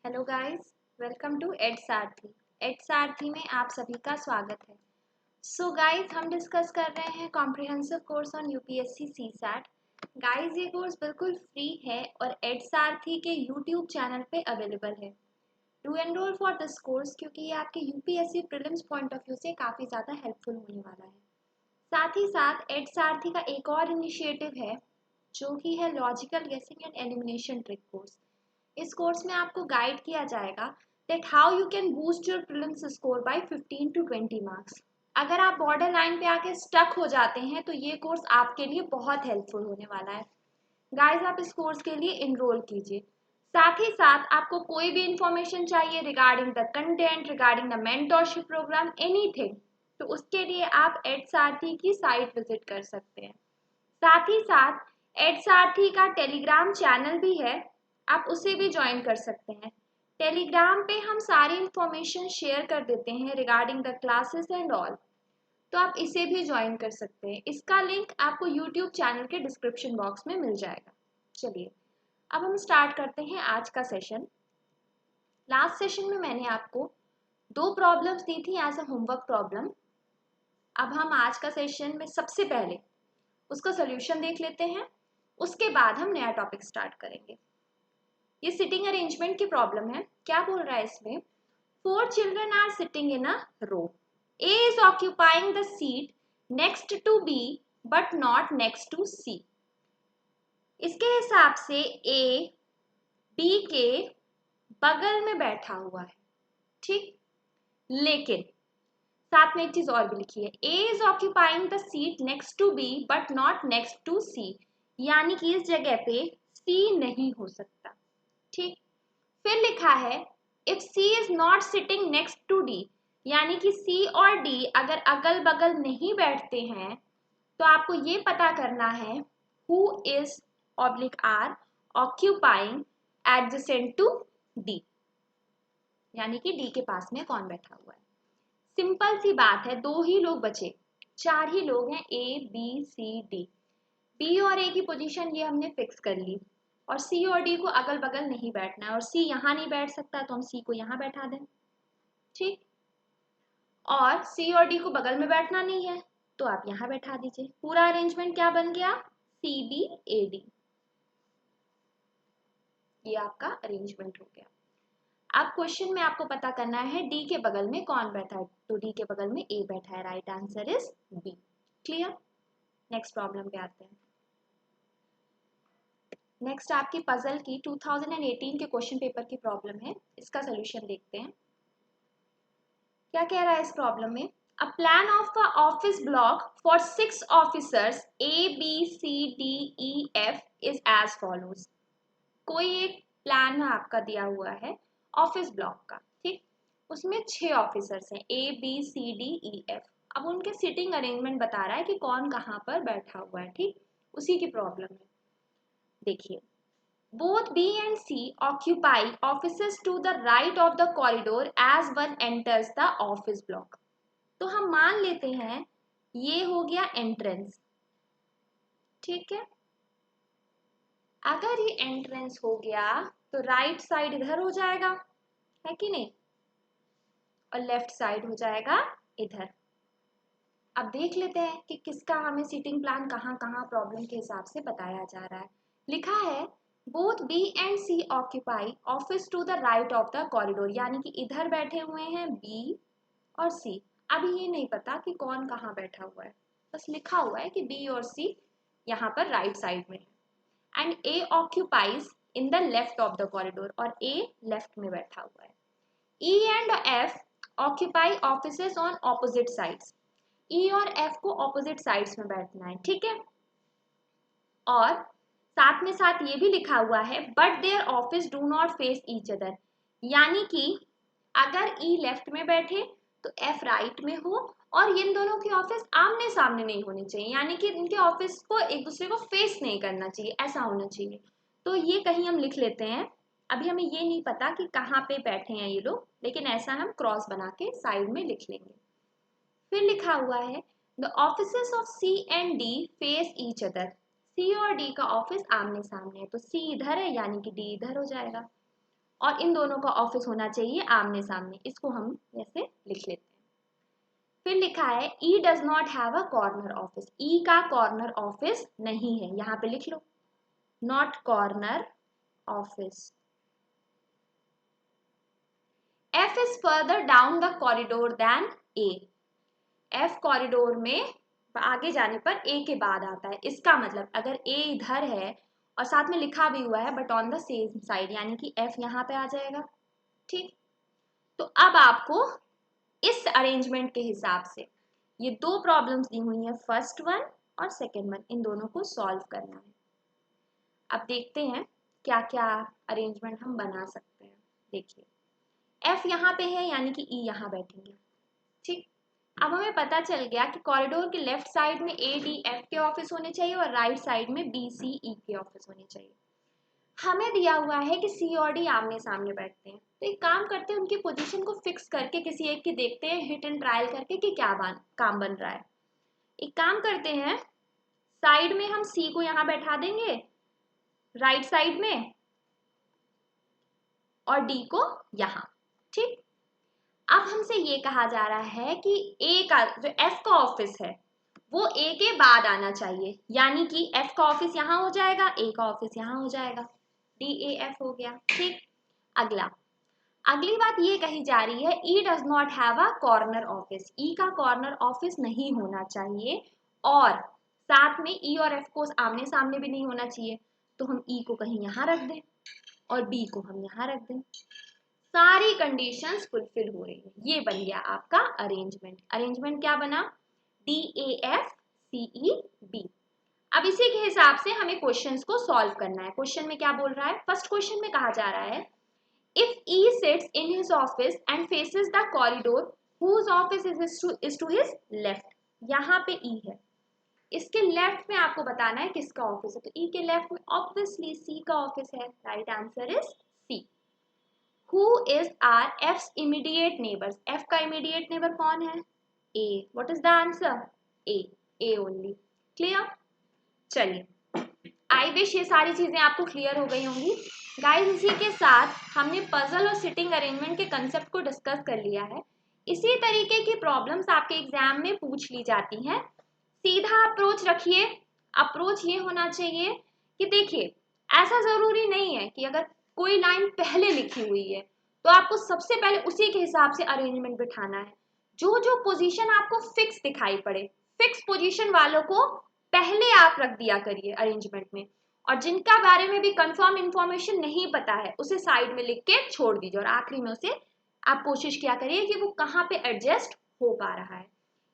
Hello guys, welcome to Ed Sarathi. Ed Sarathi में आप सभी का स्वागत है। सो गाइस, हम डिस्कस कर रहे हैं comprehensive course on UPSC CSAT. Guys, ये कोर्स बिल्कुल फ्री है और एड सारथी के यूट्यूब चैनल पे अवेलेबल है। To enroll for this course क्योंकि ये आपके UPSC prelims point of view से काफ़ी ज़्यादा हेल्पफुल होने वाला है। साथ ही साथ एड सारथी का एक और इनिशिएटिव है जो कि है लॉजिकल गेसिंग एंड एलिमिनेशन ट्रिक कोर्स। इस कोर्स में आपको गाइड किया जाएगा that how you can boost your prelims score bye 15 to 20 marks. अगर आप बॉर्डर लाइन पे आके स्टक हो जाते हैं तो ये कोर्स आपके लिए बहुत हेल्पफुल होने वाला है। गाइस, आप इस कोर्स के लिए इनरोल कीजिए। साथ ही साथ आपको कोई भी इंफॉर्मेशन चाहिए regarding the content, regarding the mentorship program, anything, तो उसके लिए आप एड सारथी की साइट विजिट कर सकते हैं। साथ ही साथ एड सारथी का टेलीग्राम चैनल भी है, आप उसे भी ज्वाइन कर सकते हैं। टेलीग्राम पे हम सारी इंफॉर्मेशन शेयर कर देते हैं regarding the classes and all, तो आप इसे भी ज्वाइन कर सकते हैं। इसका लिंक आपको यूट्यूब चैनल के डिस्क्रिप्शन बॉक्स में मिल जाएगा। चलिए अब हम स्टार्ट करते हैं आज का सेशन। लास्ट सेशन में मैंने आपको दो प्रॉब्लम्स दी थी एज अ होमवर्क प्रॉब्लम। अब हम आज का सेशन में सबसे पहले उसका सोल्यूशन देख लेते हैं, उसके बाद हम नया टॉपिक स्टार्ट करेंगे। ये सिटिंग अरेंजमेंट की प्रॉब्लम है। क्या बोल रहा है इसमें? 4 children are sitting in a row. A is occupying the seat next to B but not next to C. इसके हिसाब से A B के बगल में बैठा हुआ है, ठीक। लेकिन साथ में एक चीज और भी लिखी है, A is occupying the seat next to B but not next to C, यानी कि इस जगह पे C नहीं हो सकता, ठीक। फिर लिखा है if C is not sitting next to D, यानी कि C और D अगर अगल बगल नहीं बैठते हैं तो आपको ये पता करना है who is (R) occupying adjacent to D, यानी कि D के पास में कौन बैठा हुआ है। सिंपल सी बात है, दो ही लोग बचे, चार ही लोग हैं, A B C D। B और A की पोजीशन ये हमने फिक्स कर ली और C और D को अगल बगल नहीं बैठना है और C यहाँ नहीं बैठ सकता तो हम C को यहाँ बैठा दें, ठीक। और C और D को बगल में बैठना नहीं है तो आप यहाँ बैठा दीजिए। पूरा अरेंजमेंट क्या बन गया? CBAD। ये आपका अरेंजमेंट हो गया। अब क्वेश्चन में आपको पता करना है D के बगल में कौन बैठा है, तो D के बगल में A बैठा है। Right answer is B। Clear? Next problem पे आते हैं। नेक्स्ट आपकी पजल की 2018 के क्वेश्चन पेपर की प्रॉब्लम है। इसका सोल्यूशन देखते हैं। क्या कह रहा है इस प्रॉब्लम में? A plan of a office block for 6 officers ABCDEF is as follows. कोई एक प्लान आपका दिया हुआ है ऑफिस ब्लॉक का, ठीक। उसमें 6 ऑफिसर्स हैं ABCDEF। अब उनके सिटिंग अरेंजमेंट बता रहा है कि कौन कहाँ पर बैठा हुआ है, ठीक। उसी की प्रॉब्लम है। देखिए, both B and C occupy offices to the right of the corridor as one enters the office block. तो हम मान लेते हैं ये हो गया एंट्रेंस, ठीक है। अगर ये एंट्रेंस हो गया तो राइट साइड इधर हो जाएगा, है कि नहीं, और लेफ्ट साइड हो जाएगा इधर। अब देख लेते हैं कि किसका हमें सीटिंग प्लान कहाँ कहाँ प्रॉब्लम के हिसाब से बताया जा रहा है। लिखा है both B and C occupy office to the right of the corridor, यानी कि इधर बैठे हुए हैं B और C। अभी ये नहीं पता कि कौन कहाँ बैठा हुआ है, बस लिखा हुआ है कि B और C यहाँ पर राइट साइड में है। And A occupies in the left of the corridor, और A लेफ्ट में बैठा हुआ है। E and F occupy offices on opposite sides. E और F को ऑपोजिट साइड्स में बैठना है, ठीक है। और साथ में साथ ये भी लिखा हुआ है but their office do not face each other, यानी कि अगर E लेफ्ट में बैठे तो F राइट में हो और इन दोनों की ऑफिस आमने सामने नहीं होनी चाहिए, यानी कि इनके ऑफिस को एक दूसरे को फेस नहीं करना चाहिए, ऐसा होना चाहिए। तो ये कहीं हम लिख लेते हैं। अभी हमें ये नहीं पता कि कहाँ पे बैठे हैं ये लोग, लेकिन ऐसा हम क्रॉस बना के साइड में लिख लेंगे। फिर लिखा हुआ है the offices of C and D face each other. C और D का ऑफिस आमने सामने है, तो C इधर है यानी कि D इधर हो जाएगा। और इन दोनों का ऑफिस होना चाहिए आमने सामने। इसको हम ऐसे लिख लेते हैं। फिर लिखा है E does not have a corner office. E का कॉर्नर ऑफिस नहीं है, यहां पे लिख लो not corner office. F is further down the corridor than A. F corridor में आगे जाने पर A के बाद आता है। इसका मतलब अगर A इधर है और साथ में लिखा भी हुआ है but on the same side, यानी कि F यहाँ पे आ जाएगा। ठीक, तो अब आपको इस अरेंजमेंट के हिसाब से ये दो प्रॉब्लम्स दी हुई हैं, फर्स्ट वन और सेकेंड वन, इन दोनों को सॉल्व करना है। अब देखते हैं क्या क्या अरेंजमेंट हम बना सकते हैं। देखिए F यहाँ पे है यानी कि E यहाँ बैठेंगे। ठीक, अब हमें पता चल गया कि कॉरिडोर के लेफ्ट साइड में A D F के ऑफिस होने चाहिए और राइट साइड में B C E के ऑफिस होने चाहिए। हमें दिया हुआ है कि C और D आमने सामने बैठते हैं, तो एक काम करते हैं उनकी पोजीशन को फिक्स करके किसी एक की देखते हैं, हिट एंड ट्रायल करके कि क्या काम बन रहा है। एक काम करते हैं, साइड में हम C को यहाँ बैठा देंगे राइट साइड में और D को यहाँ। ठीक, अब हमसे ये कहा जा रहा है कि A का जो F का ऑफिस है वो A के बाद आना चाहिए, यानी कि F का ऑफिस यहाँ हो जाएगा, A का ऑफिस यहाँ हो जाएगा, DAF हो गया। ठीक, अगली बात ये कही जा रही है E does not have a corner office. E का कॉर्नर ऑफिस नहीं होना चाहिए और साथ में E और F को आमने सामने भी नहीं होना चाहिए, तो हम E को कहीं यहाँ रख दें और B को हम यहाँ रख दें। सारी कंडीशंस फुलफिल हो रही है। ये बन गया आपका अरेंजमेंट। अरेंजमेंट क्या बना? DAFCEB। अब इसी के हिसाब से हमें क्वेश्चंस को सॉल्व करना है। क्वेश्चन में क्या बोल रहा है? फर्स्ट क्वेश्चन में कहा जा रहा है if E sits in his office and faces the corridor whose office is to his left। यहाँ पे E है, इसके लेफ्ट में आपको बताना है किसका ऑफिस है, तो E के लेफ्ट में ऑब्वियसली C का ऑफिस है। Right answer is C। Who is our F's immediate neighbors? F का immediate neighbor कौन है? A. What is the answer? A. A only. Clear? चलिए, आई विश ये सारी चीजें आपको क्लियर हो गई होंगी। गाइस, इसी के साथ हमने पजल और सिटिंग अरेंजमेंट के कंसेप्ट को डिस्कस कर लिया है। इसी तरीके की प्रॉब्लम्स आपके एग्जाम में पूछ ली जाती हैं। सीधा अप्रोच रखिए। अप्रोच ये होना चाहिए कि देखिए, ऐसा जरूरी नहीं है कि अगर कोई लाइन पहले लिखी हुई है तो आपको सबसे पहले उसी के हिसाब से अरेंजमेंट बिठाना है। जो जो पोजीशन आपको फिक्स दिखाई पड़े, फिक्स पोजीशन वालों को पहले आप रख दिया करिए अरेंजमेंट में, और जिनका बारे में भी कंफर्म इंफॉर्मेशन नहीं पता है उसे साइड में लिख के छोड़ दीजिए और आखिरी में उसे आप कोशिश किया करिए कि वो कहाँ पे एडजस्ट हो पा रहा है।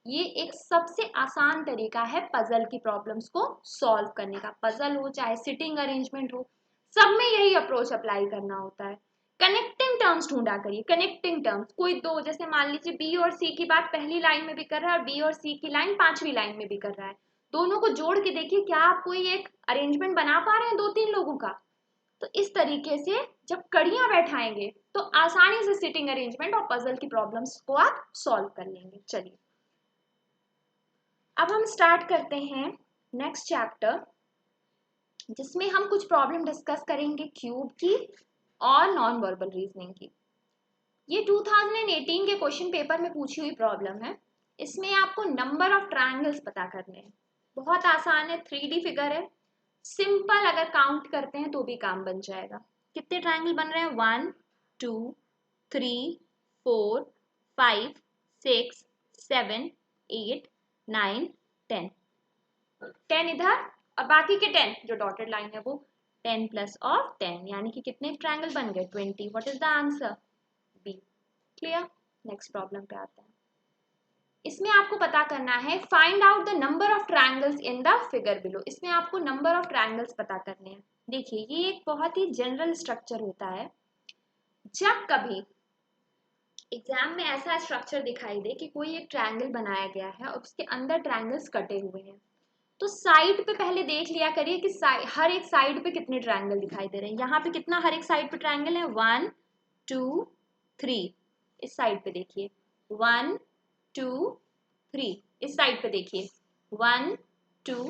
ये एक सबसे आसान तरीका है पजल की प्रॉब्लम्स को सॉल्व करने का। पजल हो चाहे सिटिंग अरेंजमेंट हो, सब में यही अप्रोच अप्लाई करना होता है। कनेक्टिंग टर्म्स ढूंढा करिए। कनेक्टिंग टर्म्स कोई दो, जैसे मान लीजिए बी और सी की बात पहली लाइन में भी कर रहा है और बी और सी की लाइन पांचवी लाइन में भी कर रहा है, दोनों को जोड़ के देखिए क्या आप कोई एक अरेंजमेंट बना पा रहे हैं दो तीन लोगों का। तो इस तरीके से जब कड़ियां बैठाएंगे तो आसानी से सिटिंग अरेंजमेंट और पजल की प्रॉब्लम्स को आप सॉल्व कर लेंगे। चलिए, अब हम स्टार्ट करते हैं नेक्स्ट चैप्टर, जिसमें हम कुछ प्रॉब्लम डिस्कस करेंगे क्यूब की और नॉन वर्बल रीजनिंग की। ये 2018 के क्वेश्चन पेपर में पूछी हुई प्रॉब्लम है। इसमें आपको नंबर ऑफ ट्रायंगल्स पता करने हैं। बहुत आसान है, 3D फिगर है, सिंपल अगर काउंट करते हैं तो भी काम बन जाएगा। कितने ट्रायंगल बन रहे हैं? 1 2 3 4 5 6 7 8 9 10। 10 इधर और बाकी के 10 जो डॉटेड लाइन है वो 10 प्लस और 10, यानी कि कितने ट्रायंगल बन गए? 20। What is the answer? B. Clear? Next problem पे आते हैं। इसमें आपको पता करना है find out the number of triangles in the figure below. इसमें आपको नंबर ऑफ ट्रायंगल्स पता करने हैं। देखिए, ये एक बहुत ही जनरल स्ट्रक्चर होता है। जब कभी एग्जाम में ऐसा स्ट्रक्चर दिखाई दे कि कोई एक ट्रायंगल बनाया गया है और उसके अंदर ट्रायंगल्स कटे हुए हैं, तो साइड पे पहले देख लिया करिए कि हर एक साइड पे कितने ट्रायंगल दिखाई दे रहे हैं। यहाँ पे कितना हर एक साइड पे ट्रायंगल है? 1 2 3। इस साइड पे देखिए 1 2 3। इस साइड पे देखिए 1 2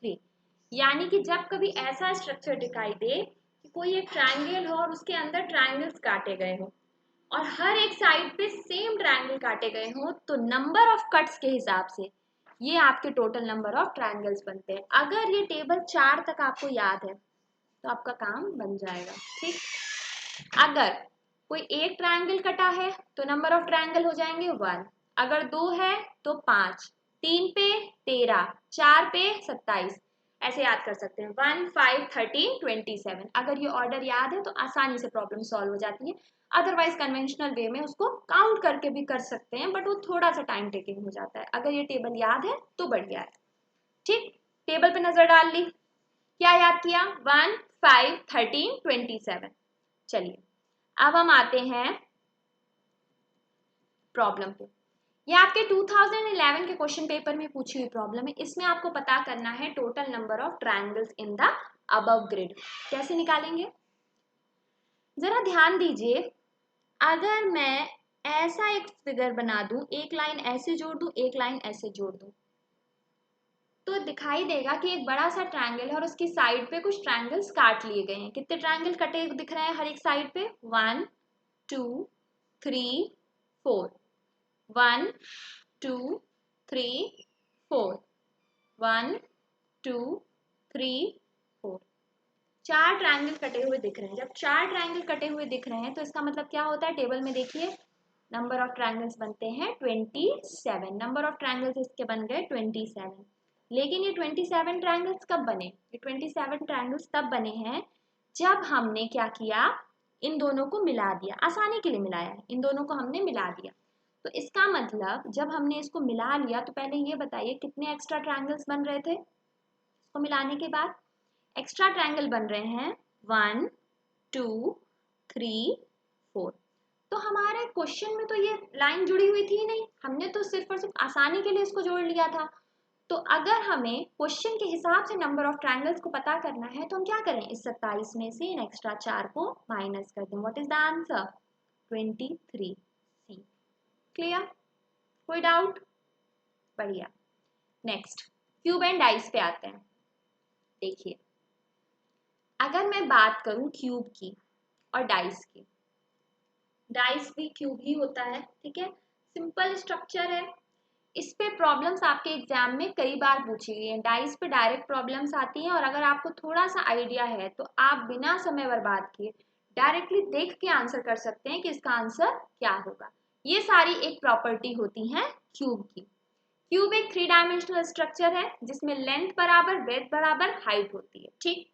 3। यानी कि जब कभी ऐसा स्ट्रक्चर दिखाई दे कि कोई एक ट्रायंगल हो और उसके अंदर ट्रायंगल्स काटे गए हो और हर एक साइड पे सेम ट्रायंगल काटे गए हो, तो नंबर ऑफ कट्स के हिसाब से ये आपके टोटल नंबर ऑफ ट्रायंगल्स बनते हैं। अगर ये टेबल 4 तक आपको याद है तो आपका काम बन जाएगा, ठीक। अगर कोई एक ट्रायंगल कटा है तो नंबर ऑफ ट्रायंगल हो जाएंगे 1, अगर 2 है तो 5, 3 पे 13, 4 पे 27, ऐसे याद कर सकते हैं 1, 5, 13, 27। अगर ये ऑर्डर याद है तो आसानी से प्रॉब्लम सॉल्व हो जाती है। अदरवाइज कन्वेंशनल वे में उसको काउंट करके भी कर सकते हैं, बट वो थोड़ा सा टाइम टेकिंग हो जाता है। अगर ये टेबल याद है तो बढ़िया है, ठीक। टेबल पे नजर डाल ली, क्या याद किया? 1, 5, 13, 27। चलिए अब हम आते हैं प्रॉब्लम पे। ये आपके 2011 के क्वेश्चन पेपर में पूछी हुई प्रॉब्लम है। इसमें आपको पता करना है total number of triangles in the above grid. कैसे निकालेंगे, जरा ध्यान दीजिए। अगर मैं ऐसा एक फिगर बना दूं, एक लाइन ऐसे जोड़ दूं, एक लाइन ऐसे जोड़ दूं, तो दिखाई देगा कि एक बड़ा सा ट्रायंगल है और उसकी साइड पे कुछ ट्रायंगल्स काट लिए गए हैं। कितने ट्रायंगल कटे दिख रहे हैं हर एक साइड पे? 1, 2, 3, 4। 1, 2, 3, 4, 1, 2, 3, 4। 4 ट्रायंगल कटे हुए दिख रहे हैं। जब 4 ट्रायंगल कटे हुए दिख रहे हैं तो इसका मतलब क्या होता है? टेबल में देखिए, नंबर ऑफ ट्रायंगल्स बनते हैं 27। नंबर ऑफ ट्रायंगल्स इसके बन गए 27। लेकिन ये 27 ट्रायंगल्स कब बने? ये 27 ट्रायंगल्स तब बने हैं जब हमने क्या किया, इन दोनों को मिला दिया। आसानी के लिए मिलाया है, इन दोनों को हमने मिला दिया। तो इसका मतलब जब हमने इसको मिला लिया तो पहले ये बताइए कितने एक्स्ट्रा ट्रायंगल्स बन रहे थे। इसको मिलाने के बाद एक्स्ट्रा ट्रायंगल बन रहे हैं 1, 2, 3, 4। तो हमारे क्वेश्चन में तो ये लाइन जुड़ी हुई थी नहीं, हमने तो सिर्फ और सिर्फ आसानी के लिए इसको जोड़ लिया था। तो अगर हमें क्वेश्चन के हिसाब से नंबर ऑफ ट्रायंगल्स को पता करना है तो हम क्या करें? इस 27 में से इन एक्स्ट्रा 4 को माइनस कर दें। What is the answer? 23। C. Clear? कोई डाउट? बढ़िया। नेक्स्ट क्यूब एंड डाइस पे आते हैं। देखिए, अगर मैं बात करूं क्यूब की और डाइस की, डाइस भी क्यूब ही होता है, ठीक है, सिंपल स्ट्रक्चर है। इस पे प्रॉब्लम्स आपके एग्जाम में कई बार पूछी गई है। डाइस पे डायरेक्ट प्रॉब्लम्स आती हैं और अगर आपको थोड़ा सा आइडिया है तो आप बिना समय बर्बाद किए डायरेक्टली देख के आंसर कर सकते हैं कि इसका आंसर क्या होगा। ये सारी एक प्रॉपर्टी होती है क्यूब की। क्यूब एक 3 डायमेंशनल स्ट्रक्चर है जिसमें लेंथ बराबर, ब्रेथ बराबर, हाइट होती है, ठीक।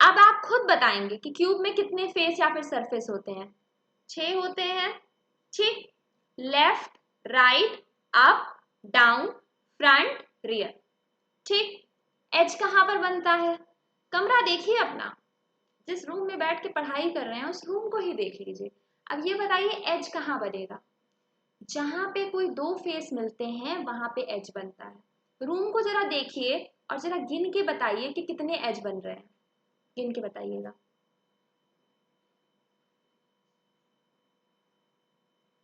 अब आप खुद बताएंगे कि क्यूब में कितने फेस या फिर सरफेस होते हैं? 6 होते हैं, ठीक। Left, right, up, down, front, rear, ठीक। एज कहाँ पर बनता है? कमरा देखिए अपना, जिस रूम में बैठ के पढ़ाई कर रहे हैं उस रूम को ही देख लीजिए। अब ये बताइए एज कहाँ बनेगा? जहां पे कोई 2 फेस मिलते हैं वहां पे एज बनता है। रूम को जरा देखिए और जरा गिन के बताइए कि कितने एज बन रहे हैं, गिन के बताइएगा।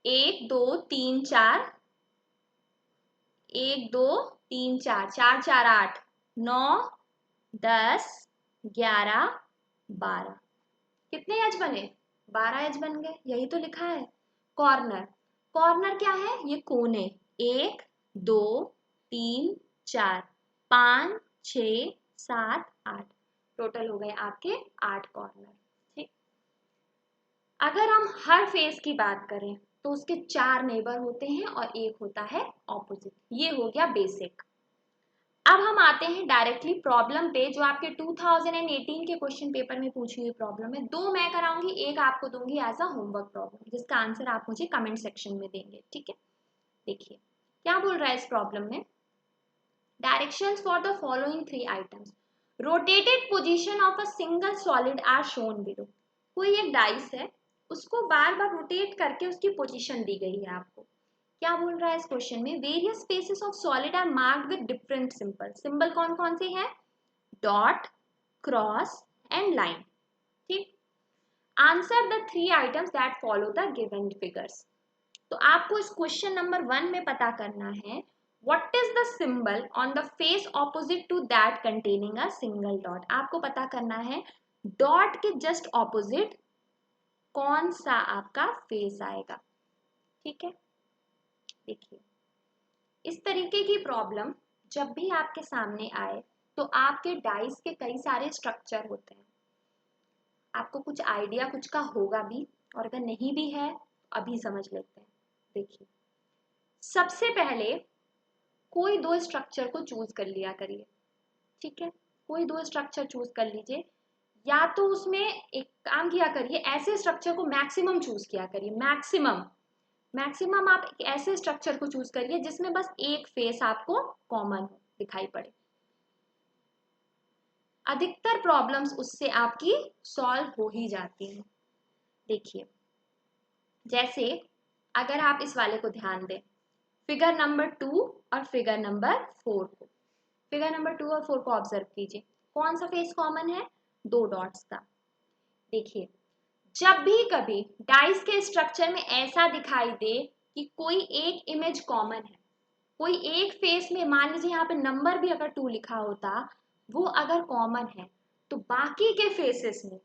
1, 2, 3, 4, 1, 2, 3, 4, 4, 4, 8, 9, 10, 11, 12। कितने एज बने? 12 एज बन गए, यही तो लिखा है। कॉर्नर, कॉर्नर क्या है? ये कोने। 1, 2, 3, 4, 5, 6, 7, 8, टोटल हो गए आपके 8 कॉर्नर, ठीक। अगर हम हर फेस की बात करें तो उसके 4 नेबर होते हैं और एक होता है ऑपोजिट। ये हो गया बेसिक। अब हम आते हैं डायरेक्टली प्रॉब्लम पे, जो आपके 2018 के क्वेश्चन पेपर में पूछी हुई प्रॉब्लम है। 2 मैं कराऊंगी, एक आपको दूंगी एज अ होमवर्क प्रॉब्लम, जिसका आंसर आप मुझे कमेंट सेक्शन में देंगे, ठीक है। देखिए क्या बोल रहा है इस प्रॉब्लम में। Directions for the following 3 items, rotated position of a single solid are shown below. कोई एक डाइस है, उसको बार बार रोटेट करके उसकी पोजीशन दी गई है आपको। क्या बोल रहा है इस क्वेश्चन में? Various spaces of solid are marked with different symbol. Symbol कौन कौन से हैं? डॉट, क्रॉस एंड लाइन, ठीक। Answer the 3 items that follow the given figures. तो आपको इस क्वेश्चन नंबर 1 में पता करना है what is the symbol on the face opposite to that containing a single dot. आपको पता करना है डॉट के जस्ट ऑपोजिट कौन सा आपका फेस आएगा। ठीक है, देखिए इस तरीके की प्रॉब्लम जब भी आपके सामने आए तो आपके डाइस के कई सारे स्ट्रक्चर होते हैं, आपको कुछ आइडिया कुछ का होगा भी, और अगर नहीं भी है अभी समझ लेते हैं। देखिए सबसे पहले कोई दो स्ट्रक्चर को चूज कर लिया करिए। ठीक है, कोई दो स्ट्रक्चर चूज कर लीजिए, या तो उसमें एक काम किया करिए, ऐसे स्ट्रक्चर को मैक्सिमम चूज किया करिए। मैक्सिमम आप एक ऐसे स्ट्रक्चर को चूज करिए जिसमें बस एक फेस आपको कॉमन दिखाई पड़े। अधिकतर प्रॉब्लम्स उससे आपकी सॉल्व हो ही जाती हैं। देखिए जैसे अगर आप इस वाले को ध्यान दें, फिगर नंबर 2 और फिगर नंबर 4 को, फिगर नंबर 2 और 4 को ऑब्जर्व कीजिए। कौन सा फेस कॉमन है? दो डॉट्स का। देखिए जब भी कभी डाइस के स्ट्रक्चर में ऐसा दिखाई दे कि कोई एक इमेज कॉमन है, कोई एक फेस में, मान लीजिए यहाँ पे नंबर भी अगर 2 लिखा होता, वो अगर कॉमन है तो बाकी के फेसेस में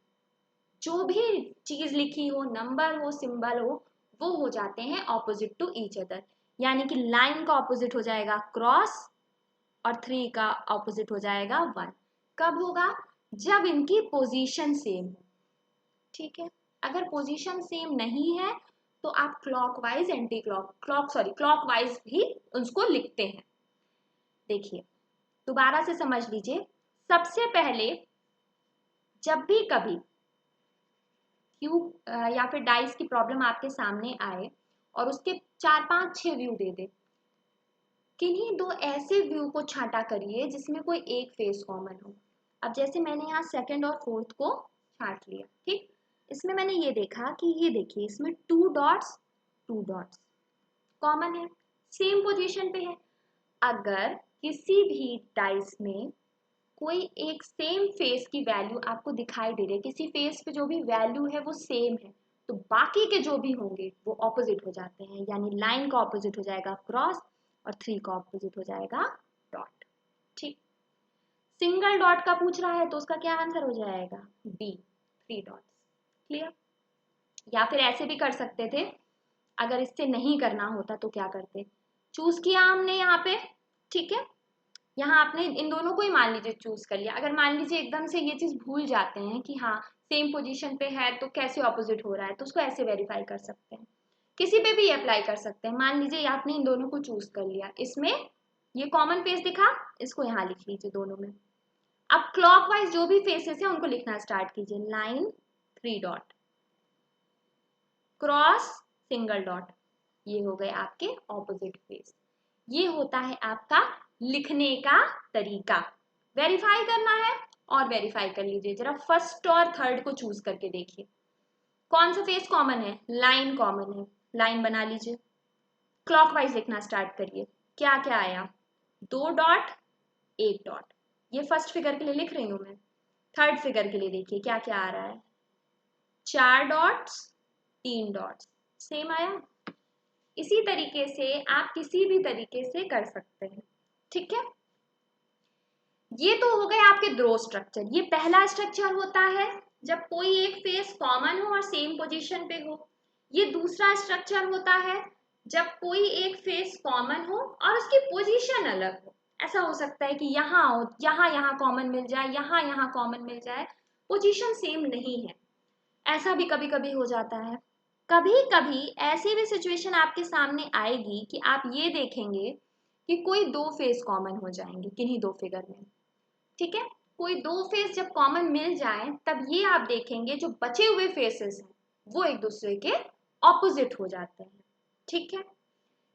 जो भी चीज लिखी हो, नंबर हो, सिंबल हो, वो हो जाते हैं ऑपोजिट टू ईच अदर। यानी कि लाइन का ऑपोजिट हो जाएगा क्रॉस और 3 का ऑपोजिट हो जाएगा 1। कब होगा? जब इनकी पोजीशन सेम हो। ठीक है, अगर पोजीशन सेम नहीं है तो आप क्लॉकवाइज एंटी क्लॉकवाइज भी उसको लिखते हैं। देखिए दोबारा से समझ लीजिए, सबसे पहले जब भी कभी क्यूब या फिर डाइस की प्रॉब्लम आपके सामने आए और उसके 4 5 6 व्यू दे दे, किन्हीं दो ऐसे व्यू को छांटा करिए जिसमें कोई एक फेस कॉमन हो। अब जैसे मैंने यहाँ सेकंड और फोर्थ को छांट लिया, ठीक, इसमें मैंने ये देखा कि ये देखिए इसमें 2 डॉट्स कॉमन है, सेम पोजीशन पे है। अगर किसी भी डाइस में कोई एक सेम फेस की वैल्यू आपको दिखाई दे रही है, किसी फेस पे जो भी वैल्यू है वो सेम है, तो बाकी के जो भी होंगे वो ऑपोजिट हो जाते हैं। यानी लाइन का ऑपोजिट हो जाएगा क्रॉस और 3 का ऑपोजिट हो जाएगा डॉट। ठीक, सिंगल डॉट का पूछ रहा है तो उसका क्या आंसर हो जाएगा? B, 3 dots. क्लियर? या फिर ऐसे भी कर सकते थे, अगर इससे नहीं करना होता तो क्या करते, चूज किया हमने यहाँ पे, ठीक है, यहाँ आपने इन दोनों को ही मान लीजिए चूज कर लिया। अगर मान लीजिए एकदम से ये चीज भूल जाते हैं कि हाँ सेम पोजीशन पे है तो कैसे ऑपोजिट हो रहा है, तो उसको ऐसे वेरीफाई कर सकते हैं, किसी पे भी अप्लाई कर सकते हैं। मान लीजिए आपने इन दोनों को चूज कर लिया, इसमें ये कॉमन फेस दिखा, इसको यहाँ लिख लीजिए दोनों में। अब क्लॉकवाइज जो भी फेसेस है उनको लिखना स्टार्ट कीजिए, line 3 dot cross single dot, ये हो गए आपके ऑपोजिट फेस। ये होता है आपका लिखने का तरीका। वेरीफाई करना है और वेरीफाई कर लीजिए, जरा फर्स्ट और थर्ड को चूज करके देखिए कौन सा फेस कॉमन है। लाइन कॉमन है, लाइन बना लीजिए, क्लॉकवाइज लिखना स्टार्ट करिए। क्या क्या आया? 2 डॉट 1 डॉट, ये फर्स्ट फिगर के लिए लिख रही हूं मैं। थर्ड फिगर के लिए देखिए क्या क्या आ रहा है, 4 डॉट्स 3 डॉट्स, सेम आया। इसी तरीके से आप किसी भी तरीके से कर सकते हैं। ठीक है, ये तो हो गए आपके दो स्ट्रक्चर। ये पहला स्ट्रक्चर होता है जब कोई एक फेस कॉमन हो और सेम पोजीशन पे हो। ये दूसरा स्ट्रक्चर होता है जब कोई एक फेस कॉमन हो और उसकी पोजीशन अलग हो। ऐसा हो सकता है कि यहाँ हो, यहाँ कॉमन मिल जाए, यहाँ कॉमन मिल जाए, पोजीशन सेम नहीं है। ऐसा भी कभी कभी हो जाता है। कभी कभी ऐसी भी सिचुएशन आपके सामने आएगी कि आप ये देखेंगे कि कोई दो फेस कॉमन हो जाएंगे किन्हीं दो फिगर में। ठीक है, कोई दो फेस जब कॉमन मिल जाए तब ये आप देखेंगे जो बचे हुए फेसेस हैं वो एक दूसरे के ऑपोजिट हो जाते हैं। ठीक है,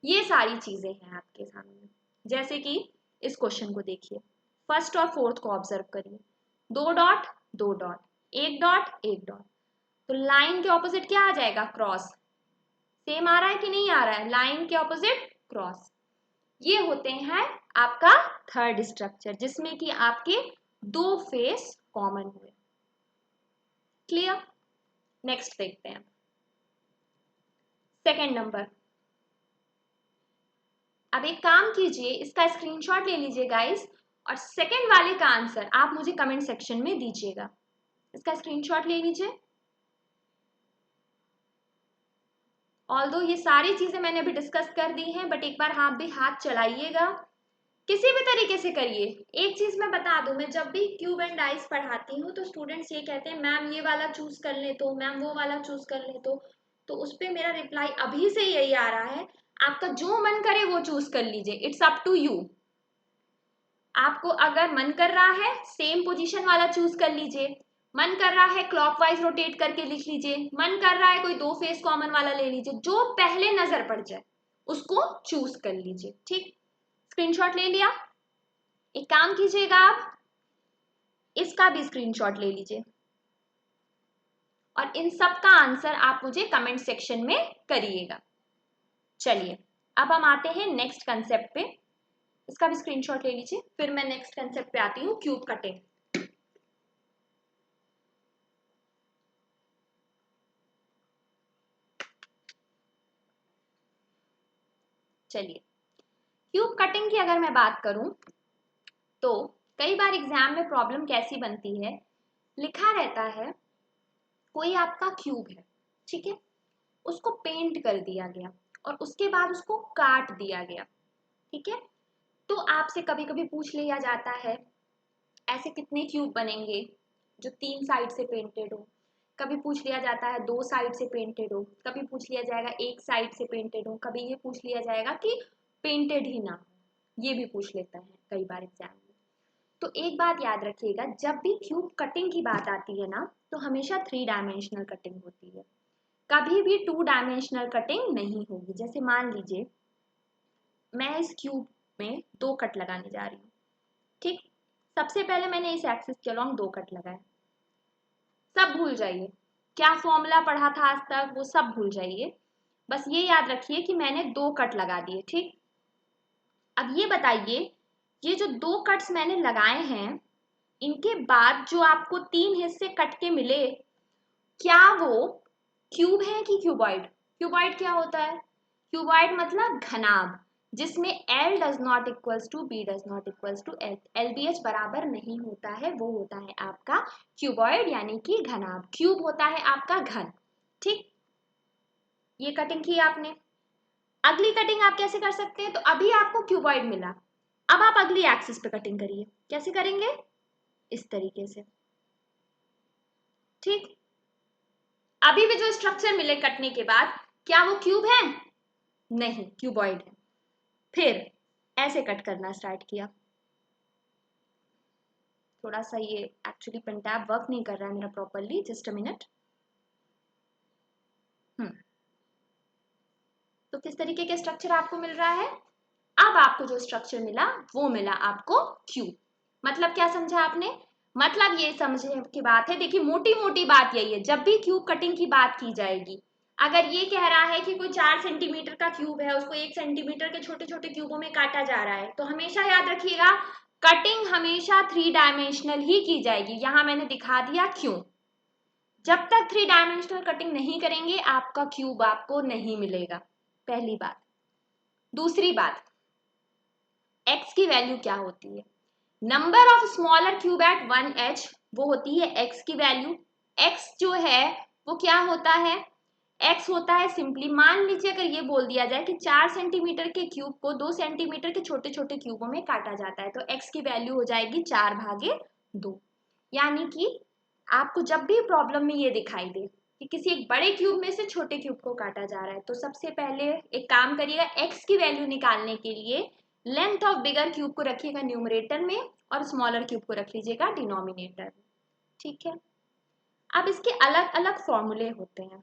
ये सारी चीजें हैं आपके सामने। जैसे कि इस क्वेश्चन को देखिए, फर्स्ट और फोर्थ को ऑब्जर्व करिए, 2 डॉट 2 डॉट, 1 डॉट 1 डॉट, तो लाइन के ऑपोजिट क्या आ जाएगा? क्रॉस। सेम आ रहा है कि नहीं आ रहा है? लाइन के ऑपोजिट क्रॉस। ये होते हैं आपका थर्ड स्ट्रक्चर जिसमें कि आपके दो फेस कॉमन हुए। क्लियर? नेक्स्ट देखते हैं, सेकंड नंबर। अब एक काम कीजिए, इसका स्क्रीनशॉट ले लीजिए गाइस, और सेकंड वाले का आंसर आप मुझे कमेंट सेक्शन में दीजिएगा। इसका स्क्रीनशॉट ले लीजिए। ऑल्दो ये सारी चीजें मैंने अभी डिस्कस कर दी हैं, बट एक बार आप भी हाथ चलाइएगा, किसी भी तरीके से करिए। एक चीज मैं बता दूं, मैं जब भी क्यूब एंड डाइस पढ़ाती हूँ तो स्टूडेंट्स ये कहते हैं मैम ये वाला चूज कर ले, तो मैम वो वाला चूज कर ले, तो उस पर मेरा रिप्लाई अभी से यही आ रहा है, आपका जो मन करे वो चूज कर लीजिए, इट्स अप टू यू। आपको अगर मन कर रहा है सेम पोजीशन वाला चूज कर लीजिए, मन कर रहा है क्लॉकवाइज रोटेट करके लिख लीजिए, मन कर रहा है कोई दो फेस कॉमन वाला ले लीजिए, जो पहले नजर पड़ जाए उसको चूज कर लीजिए। ठीक, स्क्रीनशॉट ले लिया। एक काम कीजिएगा, आप इसका भी स्क्रीनशॉट ले लीजिए और इन सब का आंसर आप मुझे कमेंट सेक्शन में करिएगा। चलिए अब हम आते हैं नेक्स्ट कंसेप्ट पे, इसका भी स्क्रीनशॉट ले लीजिए, फिर मैं नेक्स्ट कंसेप्ट पे आती हूँ, क्यूब कटिंग। चलिए क्यूब कटिंग की अगर मैं बात करूं तो कई बार एग्जाम में प्रॉब्लम कैसी बनती है, लिखा रहता है कोई आपका क्यूब है, ठीक है, उसको पेंट कर दिया गया और उसके बाद उसको काट दिया गया, ठीक है, तो आपसे कभी कभी पूछ लिया जाता है ऐसे कितने क्यूब बनेंगे जो 3 साइड से पेंटेड हो, कभी पूछ लिया जाता है 2 साइड से पेंटेड हो, कभी पूछ लिया जाएगा 1 साइड से पेंटेड हो, कभी ये पूछ लिया जाएगा कि पेंटेड ही ना हो, ये भी पूछ लेता है कई बार एग्जाम में। तो एक बात याद रखिएगा, जब भी क्यूब कटिंग की बात आती है ना तो हमेशा 3 डायमेंशनल कटिंग होती है, कभी भी 2 डायमेंशनल कटिंग नहीं होगी। जैसे मान लीजिए मैं इस क्यूब में 2 कट लगाने जा रही हूँ, ठीक, सबसे पहले मैंने इस एक्सिस के अलॉन्ग 2 कट लगाए, सब भूल जाइए क्या फॉर्मूला पढ़ा था आज तक, वो सब भूल जाइए, बस ये याद रखिए कि मैंने 2 कट लगा दिए। ठीक, अब ये बताइए ये जो 2 कट्स मैंने लगाए हैं इनके बाद जो आपको 3 हिस्से कट के मिले, क्या वो क्यूब है कि क्यूबॉइड? क्यूबॉइड क्या होता है? क्यूबॉइड मतलब घनाभ, जिसमें L does not equals to B does not equals to L, LBH बराबर नहीं होता है, वो होता है आपका क्यूबॉइड यानी कि घनाभ। क्यूब होता है आपका घन। ठीक, ये कटिंग की आपने। अगली कटिंग आप कैसे कर सकते हैं, तो अभी आपको क्यूबॉइड मिला, अब आप अगली एक्सिस पे कटिंग करिए। कैसे करेंगे? इस तरीके से। ठीक, अभी भी जो स्ट्रक्चर मिले कटने के बाद, क्या वो क्यूब है? नहीं, क्यूबॉइड है। फिर ऐसे कट करना स्टार्ट किया, थोड़ा सा ये एक्चुअली पेन टैब वर्क नहीं कर रहा है मेरा प्रॉपरली, जस्ट अ मिनट। तो किस तरीके के स्ट्रक्चर आपको मिल रहा है? अब आपको जो स्ट्रक्चर मिला वो मिला आपको क्यूब। मतलब क्या समझा आपने? मतलब ये समझने की बात है, देखिए मोटी मोटी बात यही है, जब भी क्यूब कटिंग की बात की जाएगी, अगर ये कह रहा है कि कोई 4 सेंटीमीटर का क्यूब है, उसको 1 सेंटीमीटर के छोटे छोटे क्यूबों में काटा जा रहा है, तो हमेशा याद रखिएगा कटिंग हमेशा 3 डायमेंशनल ही की जाएगी। यहां मैंने दिखा दिया क्यों। जब तक 3 डायमेंशनल कटिंग नहीं करेंगे आपका क्यूब आपको नहीं मिलेगा, पहली बात। दूसरी बात, x की वैल्यू क्या होती है? Number of smaller cube at 1h, वो होती है x की वैल्यू। x जो है वो क्या होता है? x होता है सिंपली, मान लीजिए अगर ये बोल दिया जाए कि 4 सेंटीमीटर के क्यूब को 2 सेंटीमीटर के छोटे छोटे क्यूबों में काटा जाता है, तो x की वैल्यू हो जाएगी 4/2। यानी कि आपको जब भी प्रॉब्लम में ये दिखाई दे कि किसी एक बड़े क्यूब में से छोटे क्यूब को काटा जा रहा है, तो सबसे पहले एक काम करिएगा, x की वैल्यू निकालने के लिए लेंथ ऑफ बिगर क्यूब को रखिएगा न्यूमरेटर में और स्मॉलर क्यूब को रख लीजिएगा डिनोमिनेटर में। ठीक है, अब इसके अलग अलग फॉर्मूले होते हैं।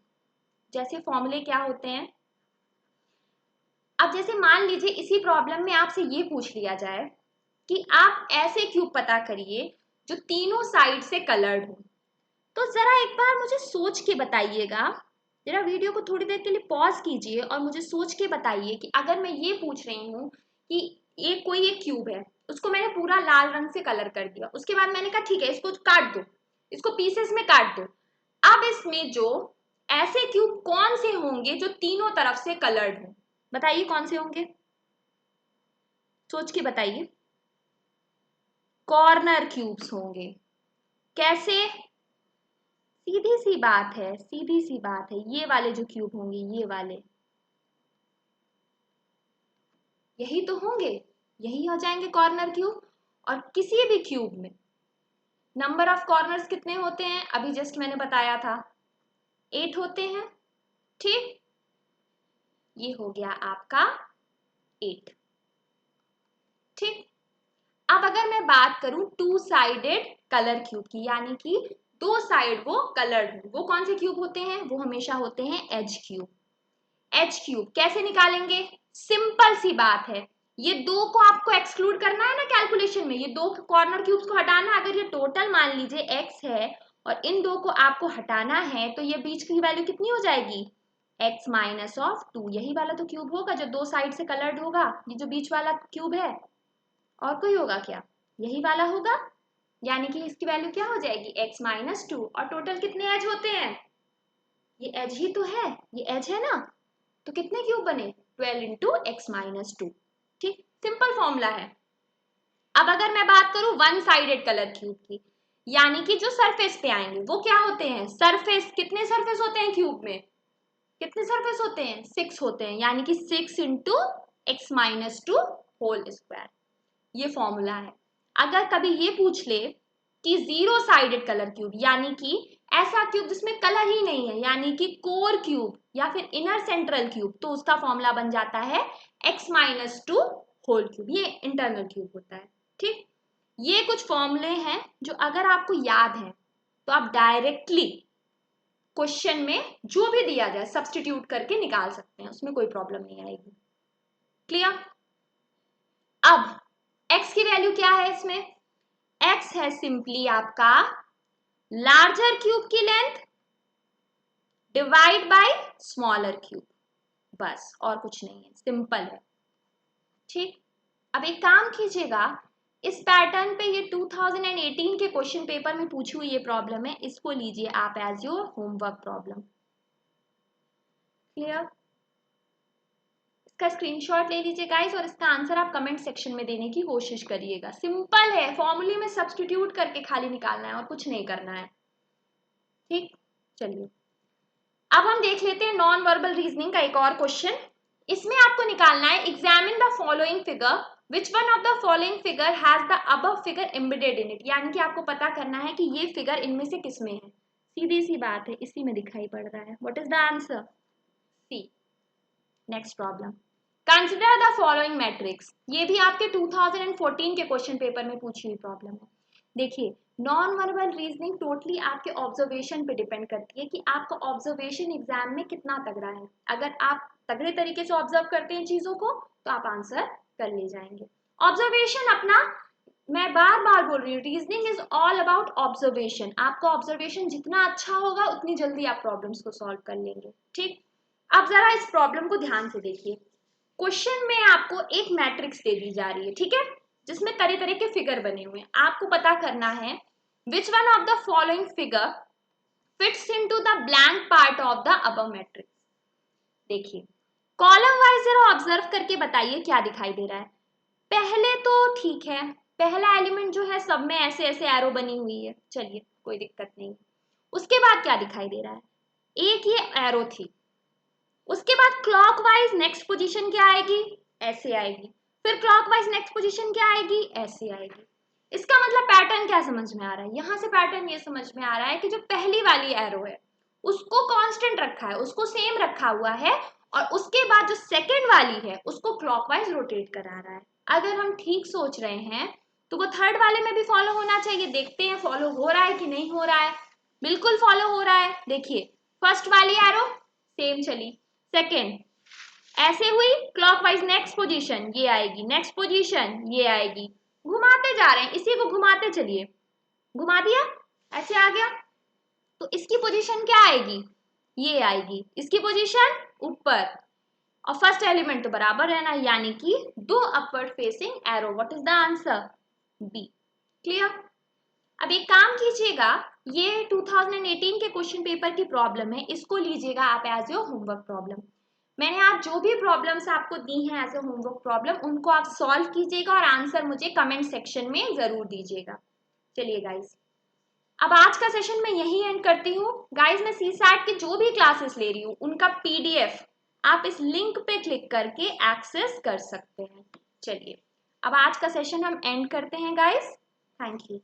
जैसे फॉर्मूले क्या होते हैं, अब जैसे मान लीजिए इसी प्रॉब्लम में आपसे ये पूछ लिया जाए कि आप ऐसे क्यूब पता करिए जो तीनों साइड से कलर्ड हो, तो जरा एक बार मुझे सोच के बताइएगा, जरा वीडियो को थोड़ी देर के लिए पॉज कीजिए और मुझे सोच के बताइए कि अगर मैं ये पूछ रही हूँ कि ये कोई एक क्यूब है, उसको मैंने पूरा लाल रंग से कलर कर दिया, उसके बाद मैंने कहा ठीक है इसको काट दो, इसको पीसेस में काट दो, अब इसमें जो ऐसे क्यूब कौन से होंगे जो तीनों तरफ से कलर्ड हो? बताइए कौन से होंगे, सोच के बताइए। कॉर्नर क्यूब्स होंगे। कैसे? सीधी सी बात है, सीधी सी बात है, ये वाले जो क्यूब होंगे, ये वाले यही तो होंगे, यही हो जाएंगे कॉर्नर क्यूब। और किसी भी क्यूब में नंबर ऑफ कॉर्नर्स कितने होते हैं, अभी जस्ट मैंने बताया था 8 होते हैं। ठीक, ये हो गया आपका 8। ठीक, अब अगर मैं बात करूं टू साइडेड कलर क्यूब की, यानी कि दो साइड वो कलर्ड हो, वो कौन से क्यूब होते हैं, वो हमेशा होते हैं एज क्यूब। एच क्यूब कैसे निकालेंगे, सिंपल सी बात है, ये दो को आपको एक्सक्लूड करना है ना कैलकुलेशन में, ये दो कॉर्नर क्यूब्स को हटाना। अगर ये टोटल मान लीजिए x है और इन दो को आपको हटाना है, तो ये बीच की वैल्यू कितनी हो जाएगी, x माइनस ऑफ 2। यही वाला तो क्यूब होगा जो दो साइड से कलर्ड होगा, ये जो बीच वाला क्यूब है। और कोई होगा क्या, यही वाला होगा, यानी कि इसकी वैल्यू क्या हो जाएगी, x माइनस 2। और टोटल कितने एज होते हैं, ये एज ही तो है, ये एज है ना, तो कितने क्यूब बने, 12 इंटू एक्स माइनस 2। ठीक, सिंपल फॉर्मूला है। अब अगर मैं बात करूं वन साइडेड कलर क्यूब की, यानी कि जो सरफेस पे आएंगे वो क्या होते हैं, सरफेस, कितने सरफेस होते हैं क्यूब में, कितने सरफेस होते हैं, 6 होते हैं, यानी कि 6 into x minus 2 whole square. ये फॉर्मूला है। अगर कभी ये पूछ ले कि जीरो साइडेड कलर क्यूब, यानी कि ऐसा क्यूब जिसमें कलर ही नहीं है, यानी कि कोर क्यूब या फिर इनर सेंट्रल क्यूब, तो उसका फॉर्मूला बन जाता है x माइनस 2 होल क्यूब। ये इंटरनल क्यूब होता है। ठीक, ये कुछ फॉर्मूले हैं जो अगर आपको याद है तो आप डायरेक्टली क्वेश्चन में जो भी दिया जाए सब्स्टिट्यूट करके निकाल सकते हैं, उसमें कोई प्रॉब्लम नहीं आएगी। क्लियर। अब x की वैल्यू क्या है इसमें, x है सिंपली आपका लार्जर क्यूब की length divide by smaller cube, बस और कुछ नहीं है, सिंपल है। ठीक, अब एक काम कीजिएगा, इस पैटर्न पे ये 2018 के क्वेश्चन पेपर में पूछी हुई ये प्रॉब्लम है, इसको लीजिए आप as your homework problem. Clear, इसका स्क्रीनशॉट ले लीजिए गाइस और इसका आंसर आप कमेंट सेक्शन में देने की कोशिश करिएगा। सिंपल है, फॉर्मूले में सब्स्टिट्यूट करके खाली निकालना है और कुछ नहीं करना है। ठीक, चलिए अब हम देख लेते हैं नॉन वर्बल रीजनिंग का एक और क्वेश्चन। इसमें आपको निकालना है examine the following figure which one of the following figure has the above figure embedded in it, यानी कि आपको पता करना है कि ये फिगर इनमें से किसमें है। सीधी सी बात है, इसी में दिखाई पड़ रहा है। What is the answer, C. Next problem, consider the following matrix. ये भी आपके 2014 के क्वेश्चन पेपर में पूछी हुई प्रॉब्लम है। देखिए, नॉन वर्बल रीजनिंग टोटली आपके ऑब्जर्वेशन पे डिपेंड करती है कि आपका ऑब्जर्वेशन एग्जाम में कितना तगड़ा है। अगर आप तगड़े तरीके से ऑब्जर्व करते हैं चीजों को तो आप आंसर कर ले जाएंगे। ऑब्जर्वेशन अपना, मैं बार बार बोल रही हूँ, reasoning is all about observation. आपका ऑब्जर्वेशन जितना अच्छा होगा उतनी जल्दी आप प्रॉब्लम्स को सॉल्व कर लेंगे। ठीक, अब जरा इस प्रॉब्लम को ध्यान से देखिए। क्वेश्चन में आपको एक मैट्रिक्स दे दी जा रही है, ठीक है, जिसमें तरह तरह के फिगर बने हुए हैं। आपको पता करना है which one of the following figure fits into the blank part of the above matrix. देखिए, कॉलम वाइज जरा ऑब्जर्व करके बताइए क्या दिखाई दे रहा है। पहले तो ठीक है, पहला एलिमेंट जो है सब में ऐसे ऐसे एरो बनी हुई है, चलिए कोई दिक्कत नहीं। उसके बाद क्या दिखाई दे रहा है, एक ये एरो थी, उसके बाद क्लॉकवाइज नेक्स्ट पोजीशन क्या आएगी, ऐसे आएगी, फिर क्लॉकवाइज नेक्स्ट पोजीशन क्या आएगी, ऐसे आएगी। इसका मतलब पैटर्न क्या समझ में आ रहा है, यहां से पैटर्न ये समझ में आ रहा है कि जो पहली वाली एरो है उसको कांस्टेंट रखा है, उसको सेम रखा हुआ है, और उसके बाद जो सेकंड वाली है उसको क्लॉकवाइज रोटेट करा रहा है। अगर हम ठीक सोच रहे हैं तो वो थर्ड वाले में भी फॉलो होना चाहिए। देखते हैं फॉलो हो रहा है कि नहीं हो रहा है। बिल्कुल फॉलो हो रहा है। देखिए, फर्स्ट वाली एरो सेम चली, सेकेंड ऐसे हुई, क्लॉकवाइज नेक्स्ट पोजीशन ये आएगी, नेक्स्ट पोजीशन ये आएगी, घुमाते जा रहे हैं, इसी को घुमाते चलिए, घुमा दिया, ऐसे आ गया, तो इसकी पोजीशन क्या आएगी, ये आएगी, इसकी पोजीशन ऊपर, और फर्स्ट एलिमेंट तो बराबर रहना, यानी कि दो upward facing arrow. What is the answer, B. Clear. अब एक काम कीजिएगा, ये 2018 के क्वेश्चन पेपर की प्रॉब्लम है, इसको लीजिएगा आप एज योर होमवर्क प्रॉब्लम। मैंने आज जो भी प्रॉब्लम्स आपको दी हैं एज ए होमवर्क प्रॉब्लम, उनको आप सॉल्व कीजिएगा और आंसर मुझे कमेंट सेक्शन में जरूर दीजिएगा। चलिए गाइस, अब आज का सेशन मैं यही एंड करती हूँ गाइज। मैं सीसैट की जो भी क्लासेस ले रही हूँ उनका PDF आप इस लिंक पे क्लिक करके एक्सेस कर सकते हैं। चलिए अब आज का सेशन हम एंड करते हैं गाइज। Thank you.